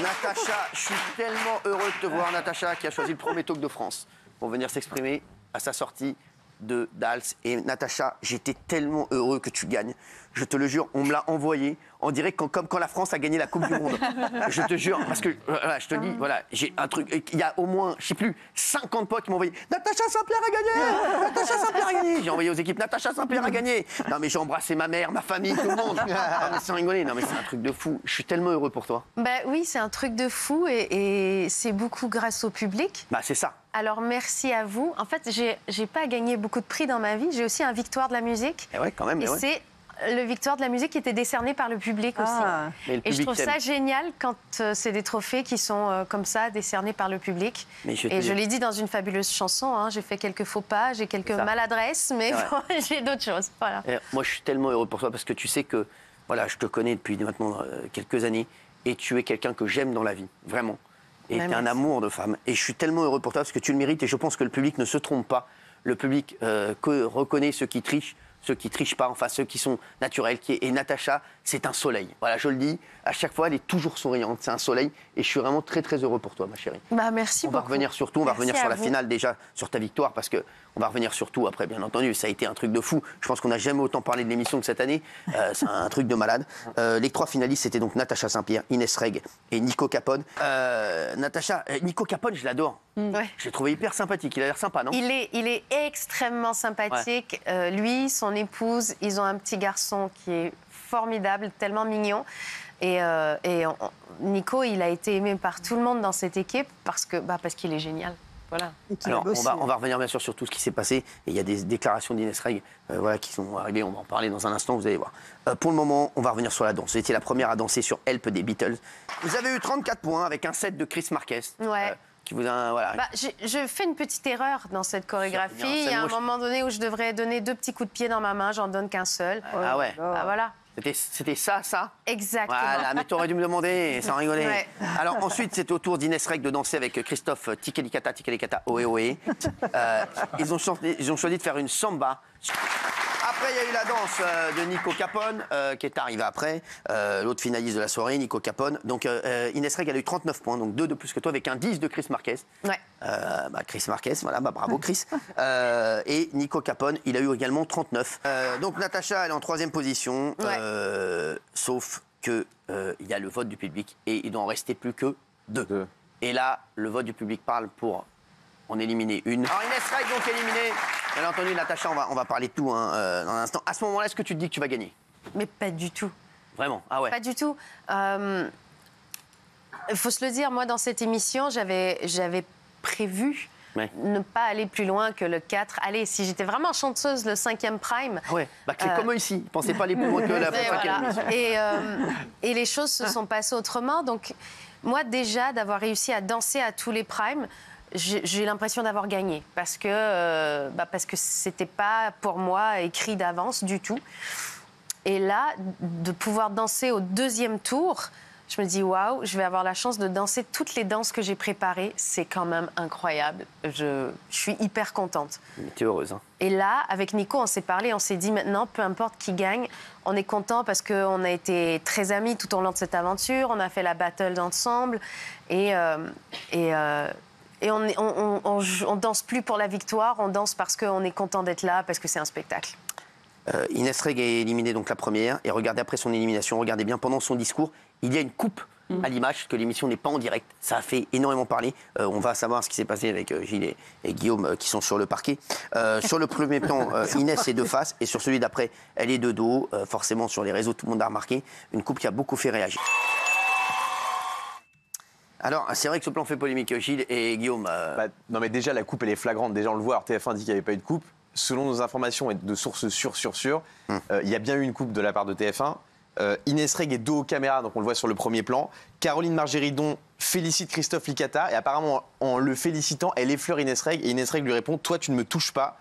Natacha, je suis tellement heureux de te voir, Natacha, qui a choisi le premier talk de France pour venir s'exprimer à sa sortie de Dals. Et Natacha, j'étais tellement heureux que tu gagnes. Je te le jure, on me l'a envoyé. On dirait comme quand la France a gagné la Coupe du Monde. Je te jure, parce que voilà, je te dis, voilà, j'ai un truc. Il y a au moins, je sais plus, 50 potes qui m'ont envoyé Natacha Saint-Pierre a gagné. Natacha Saint-Pierre a gagné. J'ai envoyé aux équipes Natacha Saint-Pierre a gagné. Non mais j'ai embrassé ma mère, ma famille, tout le monde. Non mais sans rigoler, non mais c'est un truc de fou. Je suis tellement heureux pour toi. Bah oui, c'est un truc de fou et c'est beaucoup grâce au public. Bah c'est ça. Alors merci à vous. En fait, j'ai pas gagné beaucoup de prix dans ma vie. J'ai aussi un Victoire de la musique. Et ouais, quand même. Et c'est le Victoire de la musique qui était décerné par le public aussi. Mais le et je public trouve ça t'aime. génial quand c'est des trophées qui sont comme ça, décernés par le public. Mais Et je l'ai dit dans une fabuleuse chanson, hein, j'ai fait quelques faux pas, j'ai quelques maladresses, mais bon, j'ai d'autres choses. Voilà. Et moi, je suis tellement heureux pour toi parce que tu sais que voilà, je te connais depuis maintenant quelques années et tu es quelqu'un que j'aime dans la vie, vraiment. Et tu as un amour de femme. Et je suis tellement heureux pour toi parce que tu le mérites et je pense que le public ne se trompe pas. Le public reconnaît ceux qui trichent pas, enfin ceux qui sont naturels. Et Natacha, c'est un soleil. Voilà, je le dis, à chaque fois, elle est toujours souriante. C'est un soleil et je suis vraiment très très heureux pour toi, ma chérie. Bah, merci beaucoup. On va revenir surtout, on va revenir sur la finale déjà, sur ta victoire, parce que on va revenir surtout après, bien entendu. Ça a été un truc de fou. Je pense qu'on n'a jamais autant parlé de l'émission que cette année. C'est un truc de malade. Les trois finalistes, c'était donc Natacha Saint-Pierre, Inès Reg et Nico Capone. Natacha, Nico Capone, je l'adore. Ouais. Je l'ai trouvé hyper sympathique. Il a l'air sympa, non? Il est extrêmement sympathique. Lui, son épouse, ils ont un petit garçon qui est formidable, tellement mignon. Et Nico, il a été aimé par tout le monde dans cette équipe parce qu'il est génial. Voilà. Alors, on va revenir bien sûr sur tout ce qui s'est passé. Et il y a des déclarations d'Inès Reg voilà, qui sont arrivées. On va en parler dans un instant, vous allez voir. Pour le moment, on va revenir sur la danse. Vous étiez la première à danser sur Help des Beatles. Vous avez eu 34 points avec un set de Chris Marquez. Ouais. Qui vous a, voilà. Je fais une petite erreur dans cette chorégraphie. Il y a un moment donné où je devrais donner 2 petits coups de pied dans ma main. J'en donne qu'un seul. Ah ouais. Ah, voilà. C'était ça? Exactement. Voilà, mais t'aurais dû me demander, sans rigoler. Ouais. Alors ensuite, c'est au tour d'Inès Reg de danser avec Christophe Tikelikata, Ohé Ohé. Ils ont choisi de faire une samba. Après, il y a eu la danse de Nico Capone, qui est arrivée après. L'autre finaliste de la soirée, Nico Capone. Donc Inès Reg, elle a eu 39 points, donc 2 de plus que toi, avec un 10 de Chris Marquez. Ouais. Chris Marquez, voilà, bravo Chris. Et Nico Capone, il a eu également 39. Donc Natacha, elle est en 3e position, sauf que il y a le vote du public et il doit en rester plus que 2. Et là, le vote du public parle pour en éliminer une. Alors Inès Reg, donc éliminée. Bien entendu, Natacha, on va parler de tout dans un instant. À ce moment-là, est-ce que tu te dis que tu vas gagner? Mais pas du tout. Vraiment? Ah ouais. Pas du tout. Il faut se le dire, moi, dans cette émission, j'avais prévu ne pas aller plus loin que le 4. Allez, si j'étais vraiment chanteuse, le 5e prime. Ouais, c'est comme eux ici. Ils ne pensaient pas aller plus loin que la 5e émission. Et les choses se sont passées autrement. Donc, moi, déjà, d'avoir réussi à danser à tous les primes, j'ai l'impression d'avoir gagné. Parce que c'était pas, pour moi, écrit d'avance du tout. Et là, de pouvoir danser au 2e tour... Je me dis, waouh, je vais avoir la chance de danser toutes les danses que j'ai préparées. C'est quand même incroyable. Je suis hyper contente. Tu es heureuse, hein? Et là, avec Nico, on s'est parlé, on s'est dit maintenant, peu importe qui gagne, on est content parce qu'on a été très amis tout au long de cette aventure. On a fait la battle ensemble. Et on danse plus pour la victoire, on danse parce qu'on est content d'être là, parce que c'est un spectacle. Inès Reg est éliminée donc la première. Et regardez après son élimination, regardez bien, pendant son discours, il y a une coupe à l'image, que l'émission n'est pas en direct. Ça a fait énormément parler. On va savoir ce qui s'est passé avec Gilles et Guillaume qui sont sur le parquet. Sur le premier plan, Inès est de face. Et sur celui d'après, elle est de dos. Forcément, sur les réseaux, tout le monde a remarqué. Une coupe qui a beaucoup fait réagir. Alors, c'est vrai que ce plan fait polémique, Gilles et Guillaume. Non, mais déjà, la coupe, elle est flagrante. Déjà, on le voit. Alors, TF1 dit qu'il n'y avait pas eu de coupe. Selon nos informations et de sources sûres, il y a bien eu une coupe de la part de TF1. Inès Reg est dos aux caméras, donc on le voit sur le premier plan. Caroline Margéridon félicite Christophe Licata et apparemment, en le félicitant, elle effleure Inès Reg et Inès Reg lui répond « Toi, tu ne me touches pas ».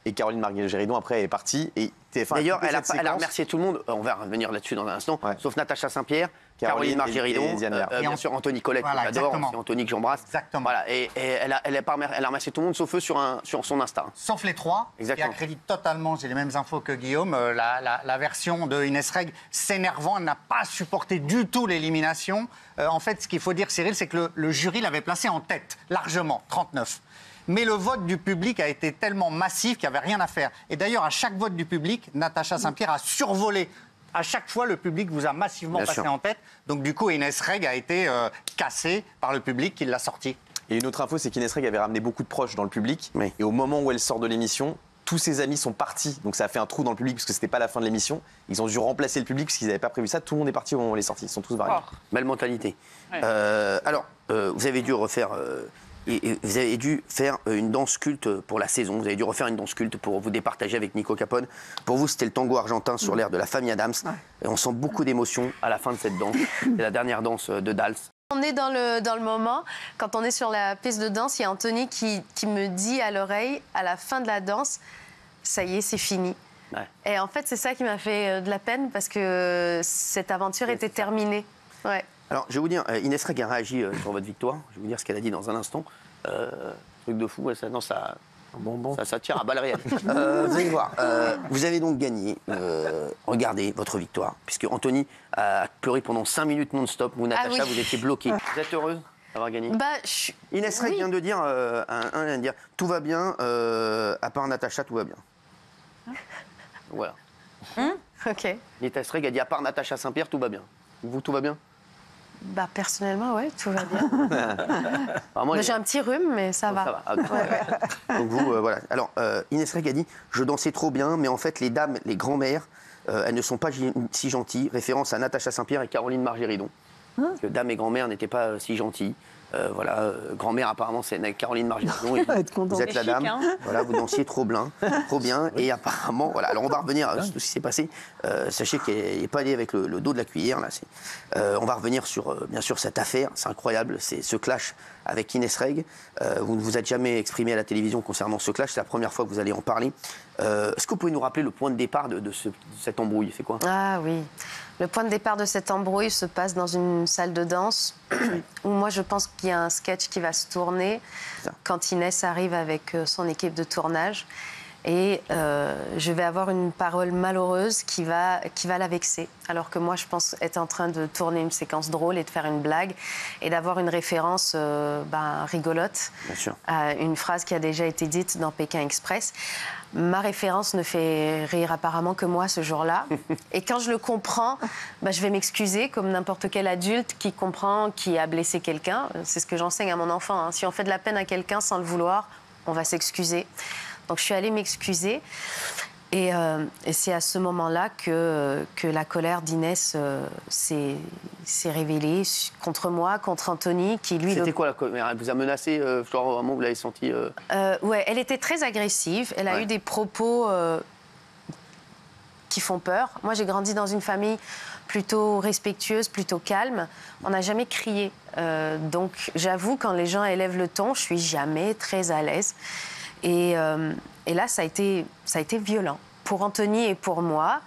Et Caroline Margéridon, après, est partie. Et TF1 D'ailleurs, coupé elle a cette elle a séquence. remercié tout le monde. On va revenir là-dessus dans un instant. Ouais. Sauf Natacha Saint-Pierre, Caroline Caroline Margéridon, et Diane Lair. bien sûr Anthony Colette, Voilà, que j'adore. exactement. C'est Anthony que j'embrasse. Exactement. Voilà, et elle a remercié tout le monde, sauf eux sur son Insta. Sauf les trois, Exactement. qui accréditent totalement, j'ai les mêmes infos que Guillaume, la version de Inès Reg s'énervant, elle n'a pas supporté du tout l'élimination. En fait, ce qu'il faut dire, Cyril, c'est que le jury l'avait placé en tête, largement, 39. Mais le vote du public a été tellement massif qu'il n'y avait rien à faire. Et d'ailleurs, à chaque vote du public, Natacha Saint-Pierre a survolé. À chaque fois, le public vous a massivement Bien passé sûr. en tête. Donc du coup, Inès Reg a été cassée par le public qui l'a sortie. Et une autre info, c'est qu'Inès Reg avait ramené beaucoup de proches dans le public. Oui. Et au moment où elle sort de l'émission, tous ses amis sont partis. Donc ça a fait un trou dans le public parce que c'était pas la fin de l'émission. Ils ont dû remplacer le public parce qu'ils n'avaient pas prévu ça. Tout le monde est parti au moment où elle est sortie. Ils sont tous barrés. Belle mentalité. Ouais. Alors, vous avez dû refaire. Et vous avez dû faire une danse culte pour la saison. Vous avez dû refaire une danse culte pour vous départager avec Nico Capone. Pour vous, c'était le tango argentin sur l'air de la famille Adams. Et on sent beaucoup d'émotion à la fin de cette danse. C'est la dernière danse de Dals. On est dans le moment, quand on est sur la piste de danse, il y a Anthony qui me dit à l'oreille, à la fin de la danse, ça y est, c'est fini. Ouais. Et en fait, c'est ça qui m'a fait de la peine, parce que cette aventure était terminée. Ouais. Alors, je vais vous dire, Inès Reg a réagi sur votre victoire. Je vais vous dire ce qu'elle a dit dans un instant. Truc de fou, ouais, ça, non, ça, ça tire à balles réelles. Vous allez voir. Vous avez donc gagné. Regardez votre victoire. Puisque Anthony a pleuré pendant 5 minutes non-stop. Vous, Natacha, oui. vous étiez bloquée. Vous êtes heureuse d'avoir gagné Bah, Inès Reg oui. vient de dire, un vient de dire, tout va bien, à part Natacha, tout va bien. Voilà. Ok. Inès Reg a dit, à part Natacha Saint-Pierre, tout va bien. Vous, tout va bien? Bah, personnellement, ouais, tout va bien. Alors, moi, Bah, j'ai un petit rhume, mais ça va. Ça va. Ah, donc vous, voilà. Alors, Inès Reg a dit, je dansais trop bien, mais en fait, les dames, les grands-mères, elles ne sont pas si gentilles. Référence à Natacha Saint-Pierre et Caroline Margéridon. Parce que dames et grand-mères n'étaient pas si gentilles. Voilà, grand-mère apparemment c'est Caroline Margéridon. Et vous êtes la C'est dame. chic, hein. Voilà, vous dansiez trop bien. Et apparemment, voilà. Alors on va revenir à ce qui s'est passé. Sachez qu'elle n'est pas allée avec le dos de la cuillère là. On va revenir sur bien sûr cette affaire. C'est incroyable. C'est ce clash avec Inès Reg. Vous ne vous êtes jamais exprimé à la télévision concernant ce clash. C'est la première fois que vous allez en parler. Est-ce que vous pouvez nous rappeler le point de départ de cette embrouille? C'est quoi? Ah oui. Le point de départ de cette embrouille se passe dans une salle de danse où moi je pense qu'il y a un sketch qui va se tourner quand Inès arrive avec son équipe de tournage. Et je vais avoir une parole malheureuse qui va la vexer. Alors que moi, je pense être en train de tourner une séquence drôle et de faire une blague et d'avoir une référence rigolote Bien sûr. à une phrase qui a déjà été dite dans Pékin Express. Ma référence ne fait rire apparemment que moi ce jour-là. Et quand je le comprends, je vais m'excuser comme n'importe quel adulte qui comprend qui a blessé quelqu'un. C'est ce que j'enseigne à mon enfant, hein. Si on fait de la peine à quelqu'un sans le vouloir, on va s'excuser. Donc je suis allée m'excuser et c'est à ce moment-là que la colère d'Inès s'est révélée contre moi, contre Anthony, qui lui... C'était quoi la colère? Elle vous a menacé, genre, au moment où vous l'avez senti Ouais, elle était très agressive. Elle a Ouais. eu des propos qui font peur. Moi, j'ai grandi dans une famille plutôt respectueuse, plutôt calme. On n'a jamais crié. Donc j'avoue, quand les gens élèvent le ton, je suis jamais très à l'aise. Et là, ça a été violent. Pour Anthony et pour moi,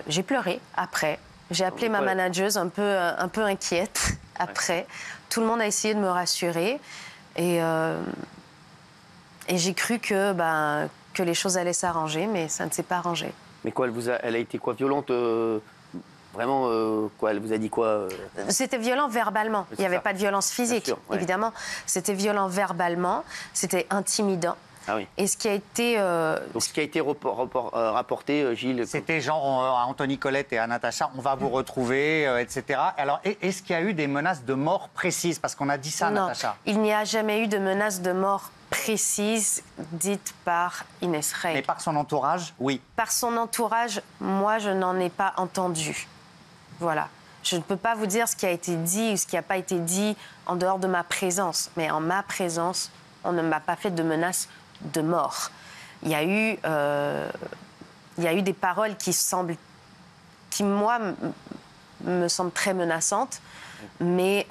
j'ai pleuré après. J'ai appelé ma manageuse un peu inquiète après. Tout le monde a essayé de me rassurer. Et j'ai cru que les choses allaient s'arranger, mais ça ne s'est pas arrangé. Mais quoi, elle a été quoi, violente vraiment, quoi, elle vous a dit quoi C'était violent verbalement. Il n'y avait ça. pas de violence physique, Bien sûr, ouais. évidemment. C'était violent verbalement, c'était intimidant. Ah oui. Et ce qui a été... Donc ce qui a été rapporté, Gilles. C'était genre à Anthony Colette et à Natacha, on va vous retrouver, etc. Alors, est-ce qu'il y a eu des menaces de mort précises? Parce qu'on a dit ça, non, Natacha. il n'y a jamais eu de menace de mort précise dite par Inès Reg. Mais par son entourage, oui. Par son entourage, moi, je n'en ai pas entendu. Voilà. Je ne peux pas vous dire ce qui a été dit ou ce qui n'a pas été dit en dehors de ma présence. Mais en ma présence, on ne m'a pas fait de menace de mort. Il y a eu des paroles qui semblent... qui, moi, me semble très menaçante. Mais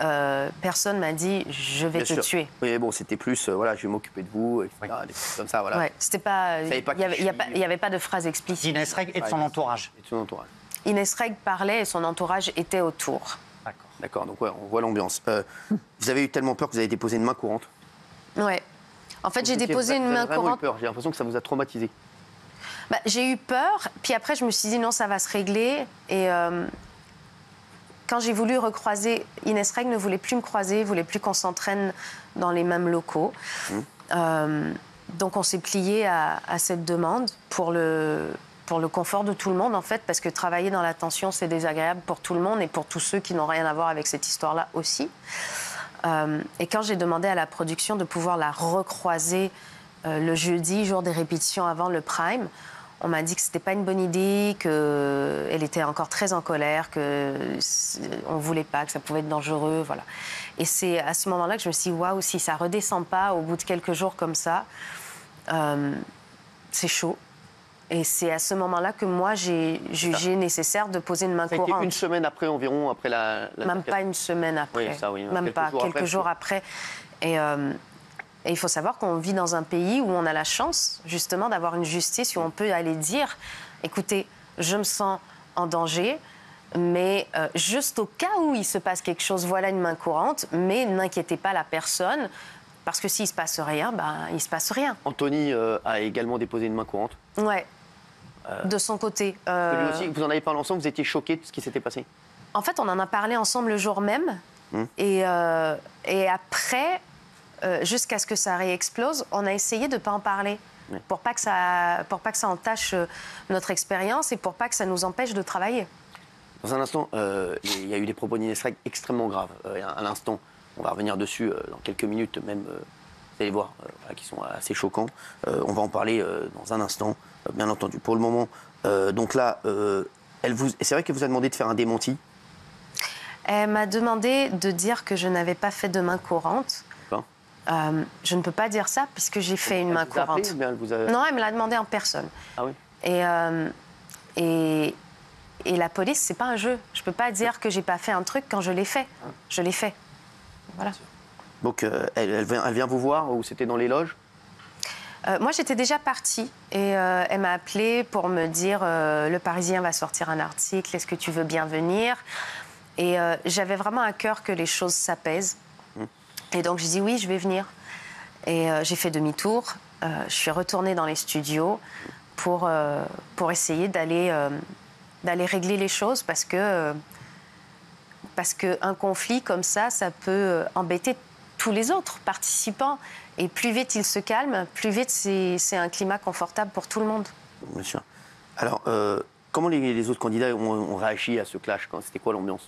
personne m'a dit je vais te tuer. Oui, bon, c'était plus voilà, je vais m'occuper de vous, etc. Des choses comme ça, voilà. Ouais, c'était pas. Il n'y avait pas de phrase explicite. Inès Reg et de son entourage. Et de son entourage. Inès Reg parlait et son entourage était autour. D'accord, donc ouais, on voit l'ambiance. Vous avez eu tellement peur que vous avez déposé une main courante. Ouais. En fait, j'ai déposé une main courante. J'ai l'impression que ça vous a traumatisé. Bah, j'ai eu peur, puis après je me suis dit non, ça va se régler. Et quand j'ai voulu recroiser, Inès Reg ne voulait plus me croiser, voulait plus qu'on s'entraîne dans les mêmes locaux. Donc on s'est plié à cette demande pour le confort de tout le monde en fait, parce que travailler dans la tension c'est désagréable pour tout le monde et pour tous ceux qui n'ont rien à voir avec cette histoire-là aussi. Et quand j'ai demandé à la production de pouvoir la recroiser le jeudi, jour des répétitions avant le prime, on m'a dit que c'était pas une bonne idée, qu'elle était encore très en colère, qu'on voulait pas, que ça pouvait être dangereux, voilà. Et c'est à ce moment-là que je me suis dit, waouh, si ça redescend pas au bout de quelques jours comme ça, c'est chaud. Et c'est à ce moment-là que moi, j'ai jugé nécessaire de poser une main courante. Ça a été une semaine après environ, après la Même pas une semaine après. Oui, ça, oui. Même pas, quelques jours après. Et il faut savoir qu'on vit dans un pays où on a la chance, justement, d'avoir une justice où on peut aller dire, écoutez, je me sens en danger, mais juste au cas où il se passe quelque chose, voilà une main courante, mais n'inquiétez pas la personne, parce que s'il ne se passe rien, ben, il ne se passe rien. Anthony a également déposé une main courante. Ouais, de son côté. Lui aussi, vous en avez parlé ensemble, vous étiez choqués de ce qui s'était passé? En fait, on en a parlé ensemble le jour même, et après... jusqu'à ce que ça réexplose, on a essayé de ne pas en parler pour pas que ça entache notre expérience et pour pas que ça nous empêche de travailler. Dans un instant, il y a eu des propos d'Inès Reg extrêmement graves. À l'instant, on va revenir dessus dans quelques minutes, même, vous allez voir, qui sont assez choquants. On va en parler dans un instant, bien entendu. Pour le moment, donc là, c'est vrai qu'elle vous a demandé de faire un démenti. Elle m'a demandé de dire que je n'avais pas fait de main courante. Je ne peux pas dire ça puisque j'ai fait une main courante. Non, elle me l'a demandé en personne. Ah oui. Et la police, c'est pas un jeu. Je peux pas dire que j'ai pas fait un truc quand je l'ai fait. Je l'ai fait. Voilà. Donc elle vient vous voir ou c'était dans les loges? Moi, j'étais déjà partie et elle m'a appelée pour me dire le Parisien va sortir un article. Est-ce que tu veux bien venir? Et j'avais vraiment à cœur que les choses s'apaisent. Et donc, je dis oui, je vais venir. Et j'ai fait demi-tour. Je suis retournée dans les studios pour essayer d'aller régler les choses parce qu'un conflit comme ça peut embêter tous les autres participants. Et plus vite il se calme, plus vite c'est un climat confortable pour tout le monde. Bien sûr. Alors, comment les autres candidats ont réagi à ce clash? C'était quoi l'ambiance?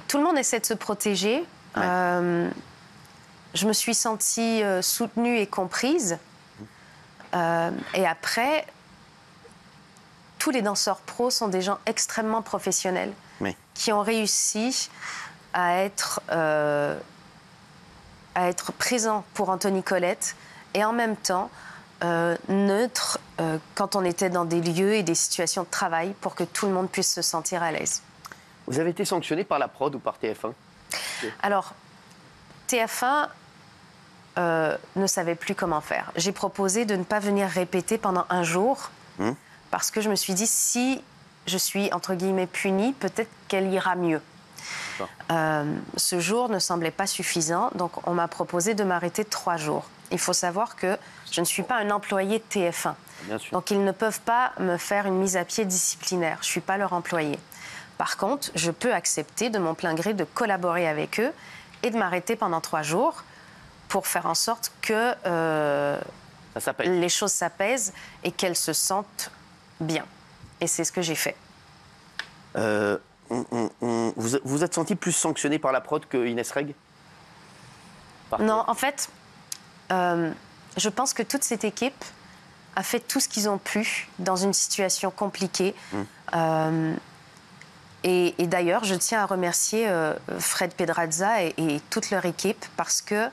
Tout le monde essaie de se protéger. Ouais. Je me suis sentie soutenue et comprise. Et après, tous les danseurs pros sont des gens extrêmement professionnels qui ont réussi à être présents pour Anthony Colette et en même temps neutres quand on était dans des lieux et des situations de travail pour que tout le monde puisse se sentir à l'aise. Vous avez été sanctionné par la prod ou par TF1? Alors, TF1 ne savait plus comment faire. J'ai proposé de ne pas venir répéter pendant un jour parce que je me suis dit, si je suis, entre guillemets, punie, peut-être qu'elle ira mieux. Ce jour ne semblait pas suffisant, donc on m'a proposé de m'arrêter 3 jours. Il faut savoir que je ne suis pas un employé de TF1. Donc ils ne peuvent pas me faire une mise à pied disciplinaire. Je ne suis pas leur employé. Par contre, je peux accepter de mon plein gré de collaborer avec eux et de m'arrêter pendant 3 jours pour faire en sorte que les choses s'apaisent et qu'elles se sentent bien. Et c'est ce que j'ai fait. Vous êtes senti plus sanctionné par la prod que Inès Reg? Non, en fait, je pense que toute cette équipe a fait tout ce qu'ils ont pu dans une situation compliquée. Et d'ailleurs, je tiens à remercier Fred Pedrazza et toute leur équipe parce que,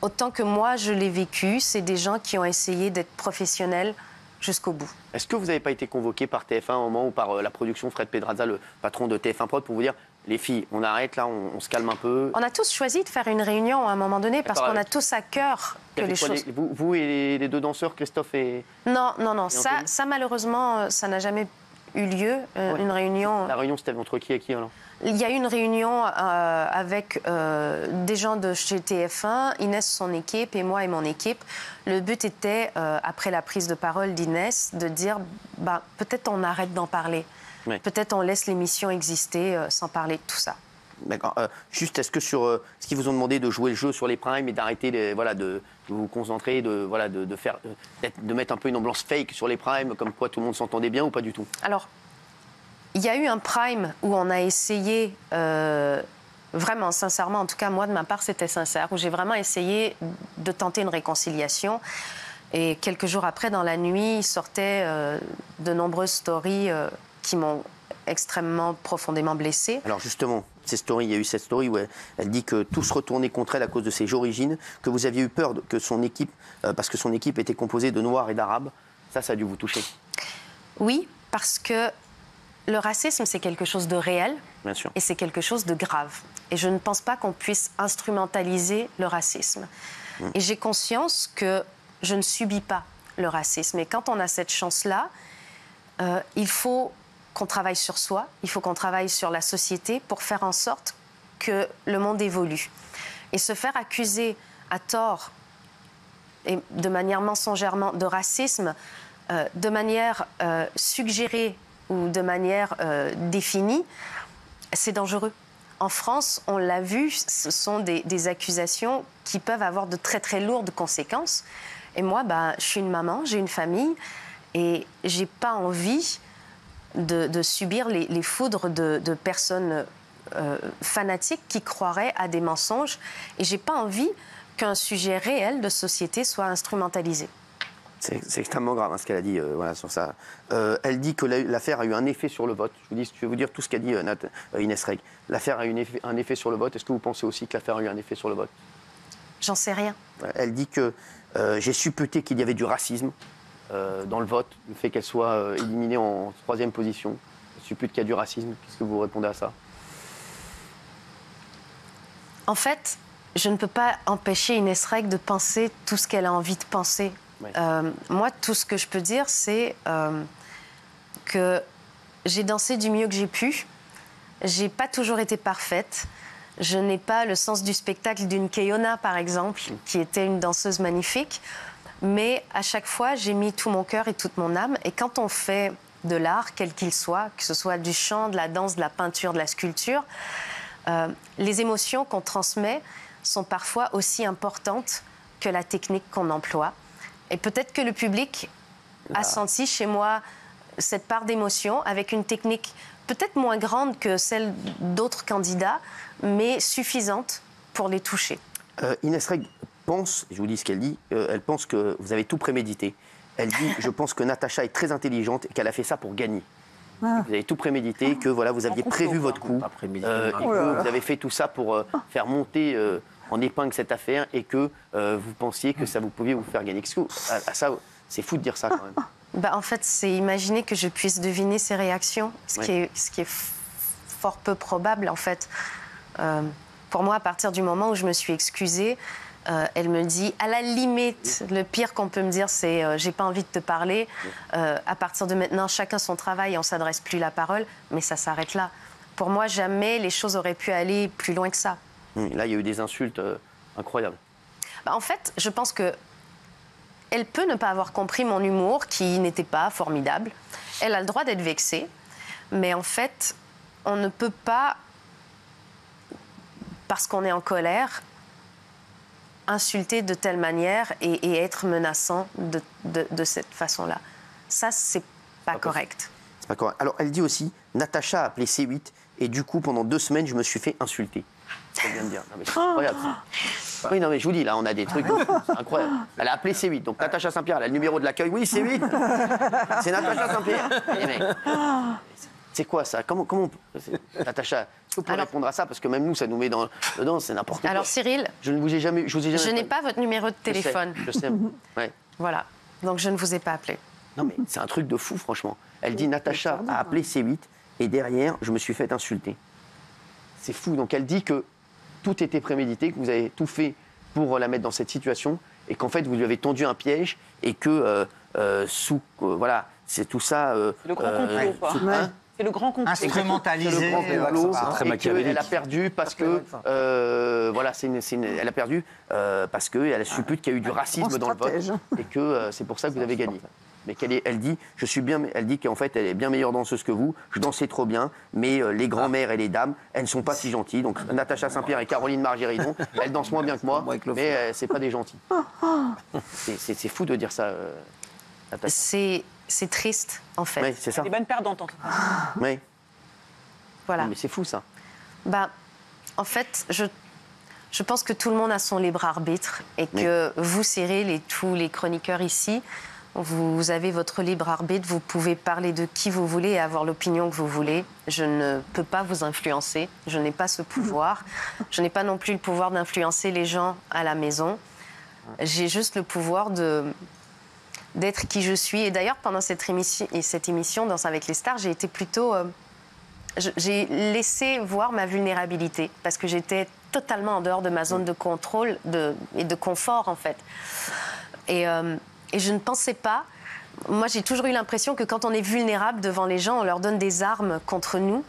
autant que moi je l'ai vécu, c'est des gens qui ont essayé d'être professionnels jusqu'au bout. Est-ce que vous n'avez pas été convoqué par TF1 à un moment ou par la production, Fred Pedraza, le patron de TF1 Prod, pour vous dire les filles, on arrête là, on se calme un peu? On a tous choisi de faire une réunion à un moment donné parce qu'on a tous à cœur que les choses... Vous et les deux danseurs, Christophe et... Non, ça malheureusement, ça n'a jamais eu lieu, une réunion... La réunion, c'était entre qui et qui alors? Il y a eu une réunion avec des gens de chez TF1, Inès, son équipe, et moi et mon équipe. Le but était, après la prise de parole d'Inès, de dire peut-être on arrête d'en parler. Oui. Peut-être on laisse l'émission exister sans parler de tout ça. D'accord. Juste, est-ce que sur ce qu'ils vous ont demandé de jouer le jeu sur les primes et d'arrêter de vous concentrer, de mettre un peu une ambiance fake sur les primes, comme quoi tout le monde s'entendait bien ou pas du tout? Alors, il y a eu un prime où on a essayé, vraiment sincèrement, en tout cas moi de ma part c'était sincère, où j'ai vraiment essayé de tenter une réconciliation. Et quelques jours après, dans la nuit, sortaient de nombreuses stories qui m'ont extrêmement profondément blessée. Alors justement, il y a eu cette story où elle dit que tout se retournait contre elle à cause de ses origines, que vous aviez eu peur que son équipe, parce que son équipe était composée de Noirs et d'Arabes. Ça a dû vous toucher. Oui, parce que le racisme, c'est quelque chose de réel. Bien sûr. Et c'est quelque chose de grave. Et je ne pense pas qu'on puisse instrumentaliser le racisme. Et j'ai conscience que je ne subis pas le racisme. Et quand on a cette chance-là, il faut qu'on travaille sur soi, il faut qu'on travaille sur la société pour faire en sorte que le monde évolue. Et se faire accuser à tort et de manière mensongèrement de racisme, de manière suggérée ou de manière définie, c'est dangereux. En France, on l'a vu, ce sont des accusations qui peuvent avoir de très très lourdes conséquences. Et moi, je suis une maman, j'ai une famille et j'ai pas envie de subir les foudres de personnes fanatiques qui croiraient à des mensonges. Et j'ai pas envie qu'un sujet réel de société soit instrumentalisé. C'est extrêmement grave ce qu'elle a dit sur ça. Elle dit que l'affaire a eu un effet sur le vote. Je vais vous dire tout ce qu'a dit Inès Reg. L'affaire a eu un effet sur le vote. Est-ce que vous pensez aussi que l'affaire a eu un effet sur le vote? J'en sais rien. Elle dit que j'ai supputé qu'il y avait du racisme dans le vote, le fait qu'elle soit éliminée en 3e position. Je suppute qu'il y a du racisme. Qu'est-ce que vous répondez à ça? En fait, je ne peux pas empêcher Inès Reg de penser tout ce qu'elle a envie de penser. Oui. Moi, tout ce que je peux dire, c'est que j'ai dansé du mieux que j'ai pu. J'ai pas toujours été parfaite. Je n'ai pas le sens du spectacle d'une Keyona, par exemple, qui était une danseuse magnifique. Mais à chaque fois, j'ai mis tout mon cœur et toute mon âme. Et quand on fait de l'art, quel qu'il soit, que ce soit du chant, de la danse, de la peinture, de la sculpture, les émotions qu'on transmet sont parfois aussi importantes que la technique qu'on emploie. Et peut-être que le public a senti chez moi cette part d'émotion avec une technique peut-être moins grande que celle d'autres candidats, mais suffisante pour les toucher. Inès Reg pense, je vous dis ce qu'elle dit, elle pense que vous avez tout prémédité. Elle dit, je pense que Natacha est très intelligente et qu'elle a fait ça pour gagner. Vous avez tout prémédité, que voilà, vous aviez prévu votre coup, et que vous avez fait tout ça pour faire monter en épingle cette affaire et que vous pensiez que ça vous pouvait vous faire gagner. Ça, c'est fou de dire ça quand même. En fait, c'est imaginer que je puisse deviner ses réactions, ce qui est fort peu probable en fait. Pour moi, à partir du moment où je me suis excusée, elle me dit, à la limite, le pire qu'on peut me dire, c'est j'ai pas envie de te parler. À partir de maintenant, chacun son travail et on s'adresse plus la parole, mais ça s'arrête là. Pour moi, jamais les choses auraient pu aller plus loin que ça. Là, il y a eu des insultes incroyables. En fait, je pense que elle peut ne pas avoir compris mon humour, qui n'était pas formidable. Elle a le droit d'être vexée, mais en fait, on ne peut pas, parce qu'on est en colère, insulter de telle manière et être menaçant de cette façon-là. Ça, c'est pas correct. C'est pas correct. Alors, elle dit aussi, Natacha a appelé C8 et du coup, pendant 2 semaines, je me suis fait insulter. Elle vient de dire. Non, mais c'est incroyable. Oui, non, mais je vous dis, là, on a des trucs. C'est incroyable. Elle a appelé C8. Donc, Natacha Saint-Pierre, elle a le numéro de l'accueil. Oui, C8. C'est Natacha Saint-Pierre. Les mecs. C'est quoi ça? Comment Natacha, est-ce que vous pouvez répondre à ça? Parce que même nous, ça nous met dedans, c'est n'importe quoi. Alors, Cyril, je ne vous ai jamais je n'ai pas votre numéro de téléphone. Je sais. Ouais. Voilà. Donc, je ne vous ai pas appelé. Non, mais c'est un truc de fou, franchement. Elle dit Natacha a appelé C8 et derrière, je me suis fait insulter. C'est fou. Donc elle dit que tout était prémédité, que vous avez tout fait pour la mettre dans cette situation et qu'en fait, vous lui avez tendu un piège et que voilà, c'est tout ça. C'est le grand complot, quoi. C'est le grand complot. Instrumentalisé. C'est très machiavélique. Elle a perdu parce que voilà, elle a perdu parce qu'elle suppute qu'il y a eu du racisme dans le vote et que c'est pour ça que vous avez gagné. Mais elle dit, elle dit qu'en fait, elle est bien meilleure danseuse que vous. Je dansais trop bien, mais les grands-mères et les dames, elles ne sont pas si gentilles. Donc Natacha Saint-Pierre et Caroline Margéridon, elles dansent moins bien que moi, mais c'est pas des gentilles. C'est fou de dire ça, Natacha. C'est triste, en fait. Oui, c'est ça. Des bonnes perdantes, en tout cas. Oui. Voilà. Mais c'est fou, ça. En fait, je pense que tout le monde a son libre arbitre et que vous, Cyril, et tous les chroniqueurs ici, vous avez votre libre arbitre, vous pouvez parler de qui vous voulez et avoir l'opinion que vous voulez. Je ne peux pas vous influencer, je n'ai pas ce pouvoir. Je n'ai pas non plus le pouvoir d'influencer les gens à la maison. J'ai juste le pouvoir d'être qui je suis. Et d'ailleurs, pendant cette émission Danse avec les stars, j'ai été plutôt... j'ai laissé voir ma vulnérabilité parce que j'étais totalement en dehors de ma zone de contrôle et de confort, en fait. Et je ne pensais pas... Moi, j'ai toujours eu l'impression que quand on est vulnérable devant les gens, on leur donne des armes contre nous.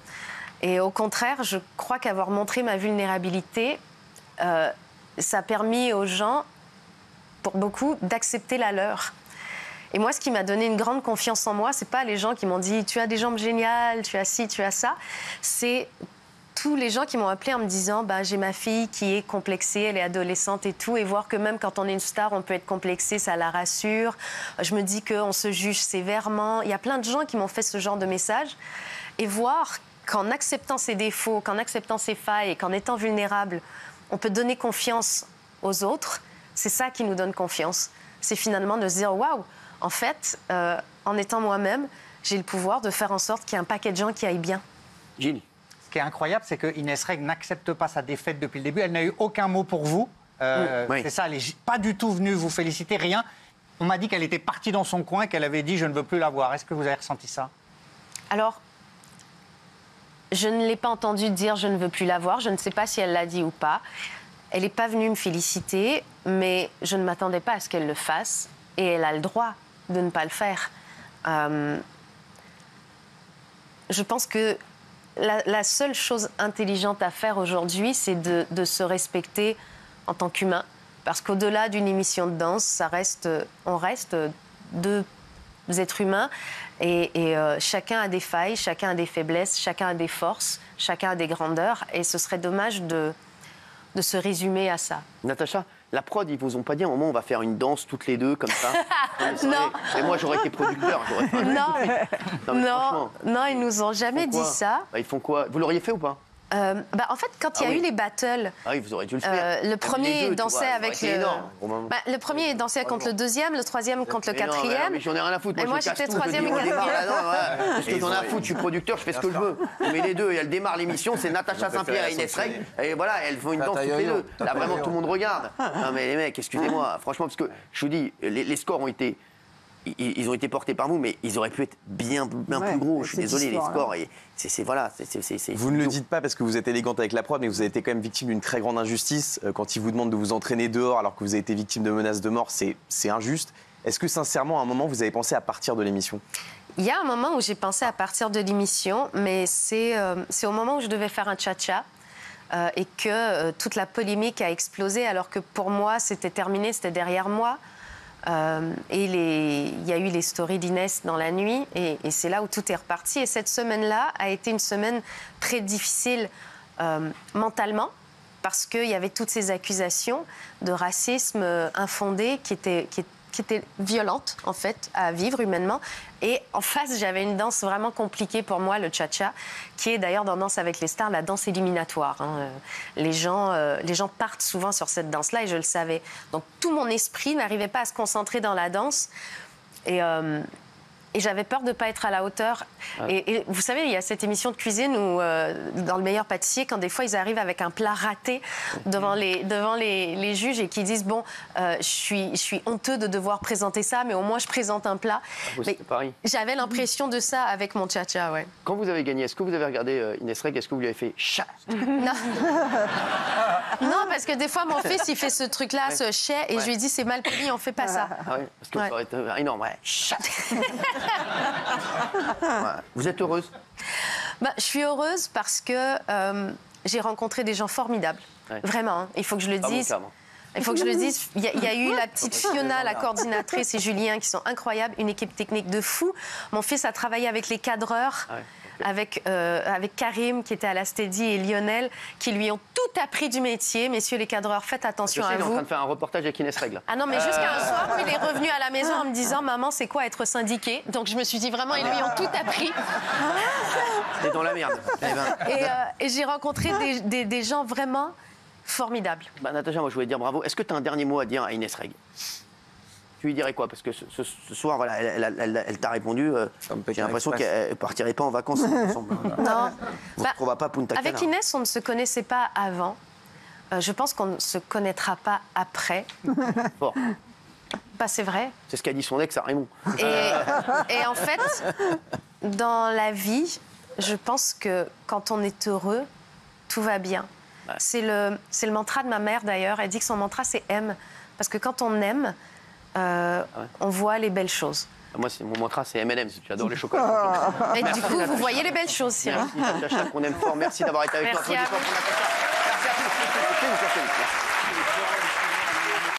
Et au contraire, je crois qu'avoir montré ma vulnérabilité, ça a permis aux gens, pour beaucoup, d'accepter la leur. Et moi, ce qui m'a donné une grande confiance en moi, c'est pas les gens qui m'ont dit « tu as des jambes géniales, tu as ci, tu as ça ». C'est tous les gens qui m'ont appelé en me disant « j'ai ma fille qui est complexée, elle est adolescente et tout ». Et voir que même quand on est une star, on peut être complexé, ça la rassure. Je me dis qu'on se juge sévèrement. Il y a plein de gens qui m'ont fait ce genre de message. Et voir qu'en acceptant ses défauts, qu'en acceptant ses failles et qu'en étant vulnérable, on peut donner confiance aux autres, c'est ça qui nous donne confiance. C'est finalement de se dire « waouh ». En fait, en étant moi-même, j'ai le pouvoir de faire en sorte qu'il y ait un paquet de gens qui aillent bien. Gilles. Ce qui est incroyable, c'est que Inès Reg n'accepte pas sa défaite depuis le début. Elle n'a eu aucun mot pour vous. Oui. C'est ça, elle n'est pas du tout venue vous féliciter, rien. On m'a dit qu'elle était partie dans son coin, qu'elle avait dit « je ne veux plus la voir ». Est-ce que vous avez ressenti ça? Alors, je ne l'ai pas entendu dire « je ne veux plus la voir ». Je ne sais pas si elle l'a dit ou pas. Elle n'est pas venue me féliciter, mais je ne m'attendais pas à ce qu'elle le fasse. Et elle a le droit de ne pas le faire. Je pense que la seule chose intelligente à faire aujourd'hui, c'est de se respecter en tant qu'humain. Parce qu'au-delà d'une émission de danse, on reste deux êtres humains. Et chacun a des failles, chacun a des faiblesses, chacun a des forces, chacun a des grandeurs. Et ce serait dommage de se résumer à ça. Natacha, la prod, ils vous ont pas dit à un moment on va faire une danse toutes les deux comme ça? Non. Et moi j'aurais été producteur, j'aurais pas. Non, ils nous ont jamais dit ça. Ils font quoi? Vous l'auriez fait ou pas? En fait, quand il y a eu les battles, vous auriez dû le faire. le premier dansait avec le premier dansait contre le deuxième, le troisième contre le quatrième. Mais j'en ai rien à foutre. Et moi, j'étais troisième et quatrième. Qu'est-ce que j'en ai à foutre? Je suis producteur, je fais ce que je veux. Mais les deux, et elle démarre l'émission, c'est Natacha Saint-Pierre et Inès Reg. Et voilà, elles font une danse toutes les deux. Là, vraiment, tout le monde regarde. Non, mais les mecs, excusez-moi. Franchement, parce que je vous dis, les scores ont été. Ils ont été portés par vous, mais ils auraient pu être bien plus gros. Je suis désolé, les scores. Voilà, vous ne le dites pas parce que vous êtes élégante avec la prod, mais vous avez été quand même victime d'une très grande injustice. Quand ils vous demandent de vous entraîner dehors alors que vous avez été victime de menaces de mort, c'est injuste. Est-ce que sincèrement, à un moment, vous avez pensé à partir de l'émission? Il y a un moment où j'ai pensé à partir de l'émission, mais c'est au moment où je devais faire un cha-cha. Et que toute la polémique a explosé, alors que pour moi, c'était terminé, c'était derrière moi. Et il y a eu les stories d'Inès dans la nuit et c'est là où tout est reparti. Et cette semaine-là a été une semaine très difficile mentalement parce qu'il y avait toutes ces accusations de racisme infondé qui étaient violentes en fait à vivre humainement. Et en face, j'avais une danse vraiment compliquée pour moi, le cha-cha, qui est d'ailleurs dans Danse avec les stars, la danse éliminatoire. Les gens partent souvent sur cette danse-là et je le savais. Donc tout mon esprit n'arrivait pas à se concentrer dans la danse. Et Et j'avais peur de ne pas être à la hauteur. Et vous savez, il y a cette émission de cuisine où, dans Le Meilleur Pâtissier, quand des fois ils arrivent avec un plat raté devant les juges et qui disent bon, je suis honteux de devoir présenter ça, mais au moins je présente un plat. C'est pareil. J'avais l'impression de ça avec mon cha-cha, ouais. Quand vous avez gagné, est-ce que vous avez regardé Inès Reg? Est-ce que vous lui avez fait chat? Non. Non, parce que des fois mon fils il fait ce truc-là, ce chais, et je lui dis c'est mal poli, on fait pas ça. Ah ouais, parce que ça aurait été énorme. Ouais. Chat. Vous êtes heureuse? Je suis heureuse parce que j'ai rencontré des gens formidables. Ouais. Vraiment, hein. Il faut que je le dise. Il faut que je le dise. Il y a eu la petite Fiona, la coordinatrice, et Julien qui sont incroyables. Une équipe technique de fou. Mon fils a travaillé avec les cadreurs. Avec Karim qui était à la Steady et Lionel qui lui ont tout appris du métier. Messieurs les cadreurs, faites attention à Il est en vous. train de faire un reportage avec Inès Reg. Ah non, mais jusqu'à un soir où il est revenu à la maison en me disant maman, c'est quoi être syndiqué? Donc je me suis dit vraiment, ils lui ont tout appris. T'es dans la merde. Et j'ai rencontré des gens vraiment formidables. Natacha, moi je voulais dire bravo. Est-ce que tu as un dernier mot à dire à Inès Reg? Tu lui dirais quoi? Parce que ce soir, voilà, elle t'a répondu. J'ai l'impression qu'elle ne partirait pas en vacances ensemble. Non. On ne retrouvera pas Punta Cana. Avec Inès, on ne se connaissait pas avant. Je pense qu'on ne se connaîtra pas après. Fort. C'est vrai. C'est ce qu'a dit son ex à Raymond. Et en fait, dans la vie, je pense que quand on est heureux, tout va bien. Ouais. C'est le mantra de ma mère d'ailleurs. Elle dit que son mantra, c'est aime. Parce que quand on aime, on voit les belles choses. Moi, mon mantra, c'est M&M's. J'adore les chocolats. Et du coup, vous voyez les belles choses, Cyril. Merci, Natacha, qu'on aime fort. Merci d'avoir été avec nous. Merci à vous.